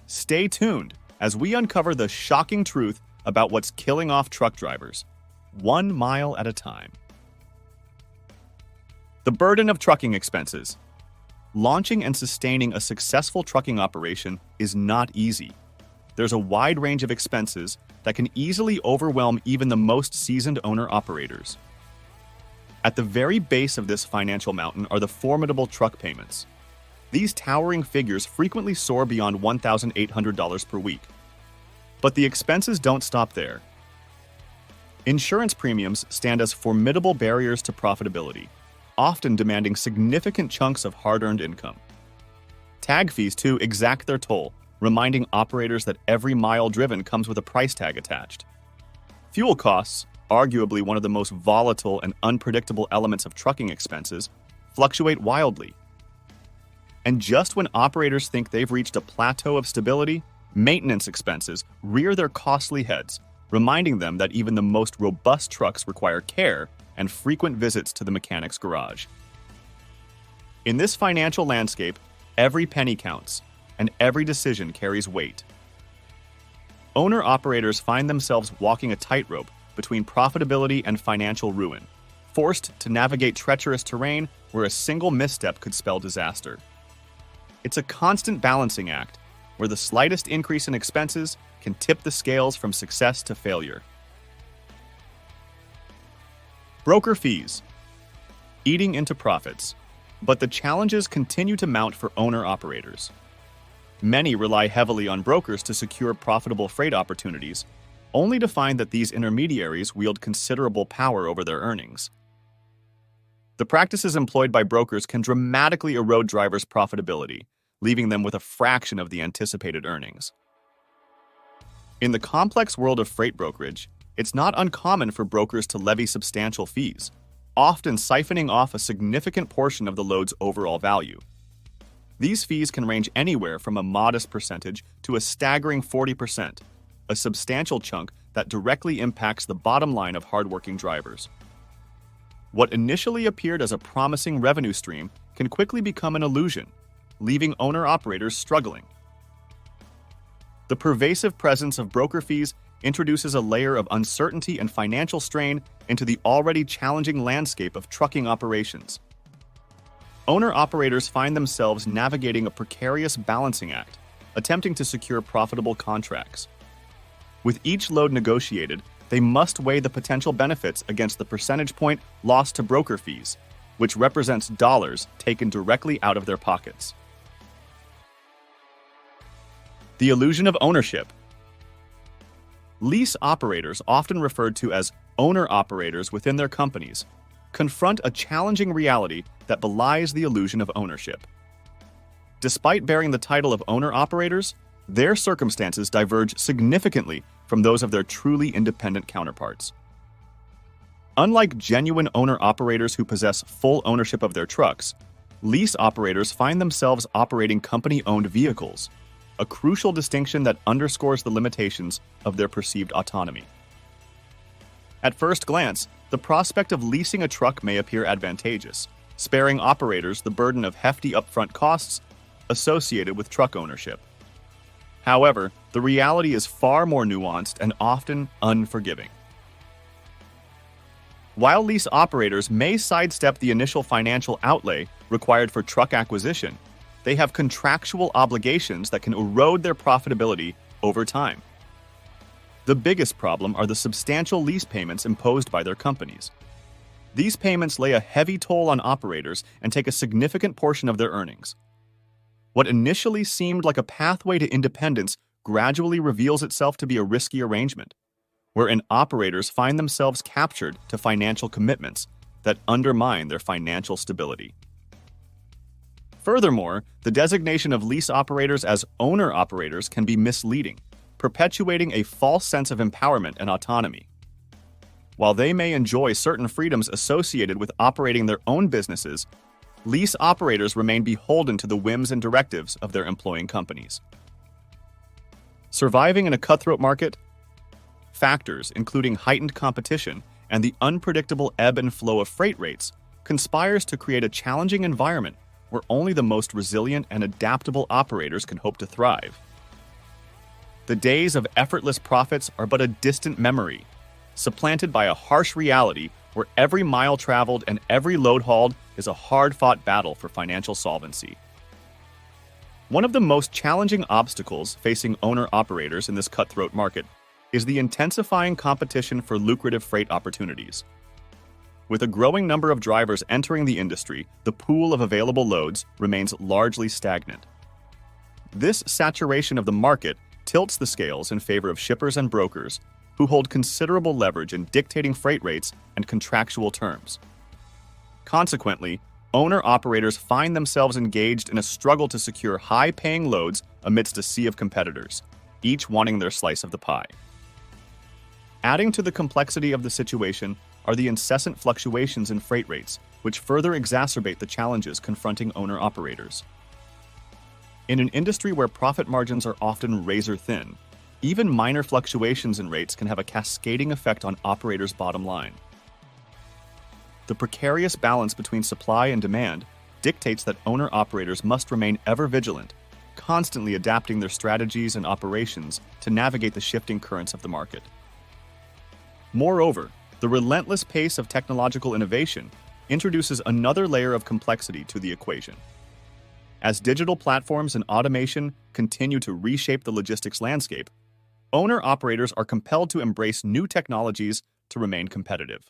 Stay tuned as we uncover the shocking truth about what's killing off truck drivers, 1 mile at a time. The burden of trucking expenses. Launching and sustaining a successful trucking operation is not easy. There's a wide range of expenses that can easily overwhelm even the most seasoned owner-operators. At the very base of this financial mountain are the formidable truck payments. These towering figures frequently soar beyond $1,800 per week. But the expenses don't stop there. Insurance premiums stand as formidable barriers to profitability, often demanding significant chunks of hard-earned income. Tag fees, too, exact their toll, reminding operators that every mile driven comes with a price tag attached. Fuel costs, arguably one of the most volatile and unpredictable elements of trucking expenses, fluctuate wildly. And just when operators think they've reached a plateau of stability, maintenance expenses rear their costly heads, reminding them that even the most robust trucks require care and frequent visits to the mechanic's garage. In this financial landscape, every penny counts, and every decision carries weight. Owner-operators find themselves walking a tightrope between profitability and financial ruin, forced to navigate treacherous terrain where a single misstep could spell disaster. It's a constant balancing act, where the slightest increase in expenses can tip the scales from success to failure. Broker fees. Eating into profits. But the challenges continue to mount for owner-operators. Many rely heavily on brokers to secure profitable freight opportunities, only to find that these intermediaries wield considerable power over their earnings. The practices employed by brokers can dramatically erode drivers' profitability, leaving them with a fraction of the anticipated earnings. In the complex world of freight brokerage, it's not uncommon for brokers to levy substantial fees, often siphoning off a significant portion of the load's overall value. These fees can range anywhere from a modest percentage to a staggering 40%, a substantial chunk that directly impacts the bottom line of hardworking drivers. What initially appeared as a promising revenue stream can quickly become an illusion, leaving owner-operators struggling. The pervasive presence of broker fees introduces a layer of uncertainty and financial strain into the already challenging landscape of trucking operations. Owner-operators find themselves navigating a precarious balancing act, attempting to secure profitable contracts. With each load negotiated, they must weigh the potential benefits against the percentage point lost to broker fees, which represents dollars taken directly out of their pockets. The illusion of ownership. Lease operators, often referred to as owner-operators within their companies, confront a challenging reality that belies the illusion of ownership. Despite bearing the title of owner-operators, their circumstances diverge significantly from those of their truly independent counterparts. Unlike genuine owner-operators who possess full ownership of their trucks, lease operators find themselves operating company-owned vehicles, a crucial distinction that underscores the limitations of their perceived autonomy. At first glance, the prospect of leasing a truck may appear advantageous, sparing operators the burden of hefty upfront costs associated with truck ownership. However, the reality is far more nuanced and often unforgiving. While lease operators may sidestep the initial financial outlay required for truck acquisition, they have contractual obligations that can erode their profitability over time. The biggest problem are the substantial lease payments imposed by their companies. These payments lay a heavy toll on operators and take a significant portion of their earnings. What initially seemed like a pathway to independence gradually reveals itself to be a risky arrangement, wherein operators find themselves captured to financial commitments that undermine their financial stability. Furthermore, the designation of lease operators as owner-operators can be misleading, perpetuating a false sense of empowerment and autonomy. While they may enjoy certain freedoms associated with operating their own businesses, lease operators remain beholden to the whims and directives of their employing companies. Surviving in a cutthroat market? Factors including heightened competition and the unpredictable ebb and flow of freight rates conspires to create a challenging environment where only the most resilient and adaptable operators can hope to thrive. The days of effortless profits are but a distant memory, supplanted by a harsh reality where every mile traveled and every load hauled is a hard-fought battle for financial solvency. One of the most challenging obstacles facing owner-operators in this cutthroat market is the intensifying competition for lucrative freight opportunities. With a growing number of drivers entering the industry, the pool of available loads remains largely stagnant. This saturation of the market tilts the scales in favor of shippers and brokers, who hold considerable leverage in dictating freight rates and contractual terms. Consequently, owner-operators find themselves engaged in a struggle to secure high-paying loads amidst a sea of competitors, each wanting their slice of the pie. Adding to the complexity of the situation are the incessant fluctuations in freight rates, which further exacerbate the challenges confronting owner-operators. In an industry where profit margins are often razor-thin, even minor fluctuations in rates can have a cascading effect on operators' bottom line. The precarious balance between supply and demand dictates that owner-operators must remain ever vigilant, constantly adapting their strategies and operations to navigate the shifting currents of the market. Moreover, the relentless pace of technological innovation introduces another layer of complexity to the equation. As digital platforms and automation continue to reshape the logistics landscape, owner-operators are compelled to embrace new technologies to remain competitive.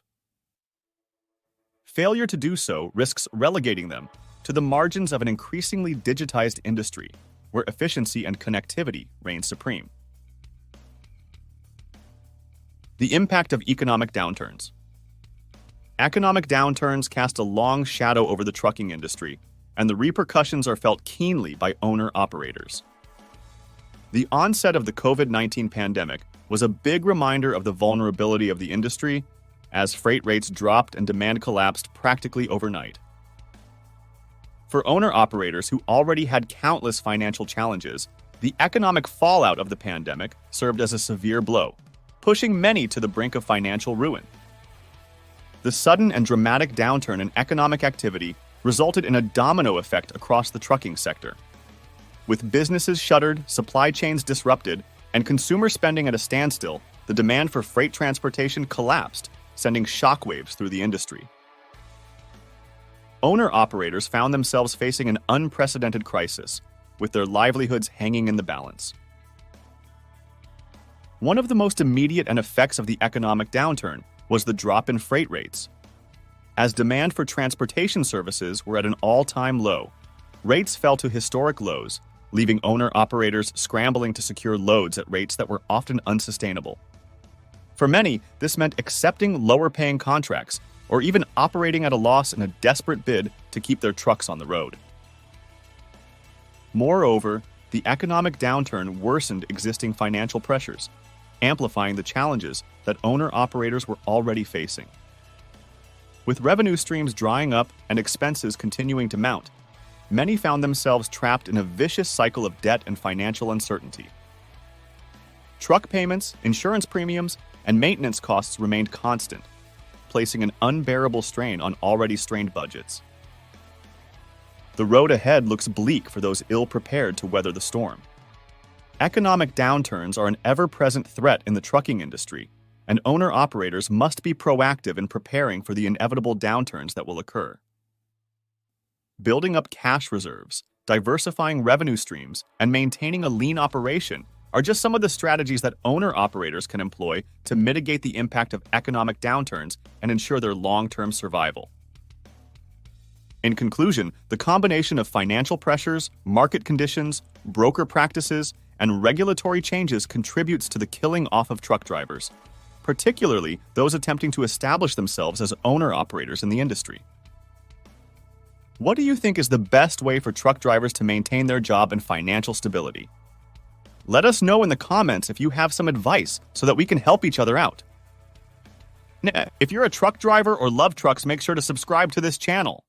Failure to do so risks relegating them to the margins of an increasingly digitized industry, where efficiency and connectivity reign supreme. The impact of economic downturns. Economic downturns cast a long shadow over the trucking industry, and the repercussions are felt keenly by owner-operators. The onset of the COVID-19 pandemic was a big reminder of the vulnerability of the industry, as freight rates dropped and demand collapsed practically overnight. For owner-operators who already had countless financial challenges, the economic fallout of the pandemic served as a severe blow, pushing many to the brink of financial ruin. The sudden and dramatic downturn in economic activity resulted in a domino effect across the trucking sector. With businesses shuttered, supply chains disrupted, and consumer spending at a standstill, the demand for freight transportation collapsed, sending shockwaves through the industry. Owner-operators found themselves facing an unprecedented crisis, with their livelihoods hanging in the balance. One of the most immediate effects of the economic downturn was the drop in freight rates. As demand for transportation services were at an all-time low, rates fell to historic lows, leaving owner-operators scrambling to secure loads at rates that were often unsustainable. For many, this meant accepting lower-paying contracts or even operating at a loss in a desperate bid to keep their trucks on the road. Moreover, the economic downturn worsened existing financial pressures, amplifying the challenges that owner-operators were already facing. With revenue streams drying up and expenses continuing to mount, many found themselves trapped in a vicious cycle of debt and financial uncertainty. Truck payments, insurance premiums, and maintenance costs remained constant, placing an unbearable strain on already strained budgets. The road ahead looks bleak for those ill-prepared to weather the storm. Economic downturns are an ever-present threat in the trucking industry, and owner-operators must be proactive in preparing for the inevitable downturns that will occur. Building up cash reserves, diversifying revenue streams, and maintaining a lean operation are just some of the strategies that owner-operators can employ to mitigate the impact of economic downturns and ensure their long-term survival. In conclusion, the combination of financial pressures, market conditions, broker practices, and regulatory changes contributes to the killing off of truck drivers, particularly those attempting to establish themselves as owner-operators in the industry. What do you think is the best way for truck drivers to maintain their job and financial stability? Let us know in the comments if you have some advice so that we can help each other out. If you're a truck driver or love trucks, make sure to subscribe to this channel.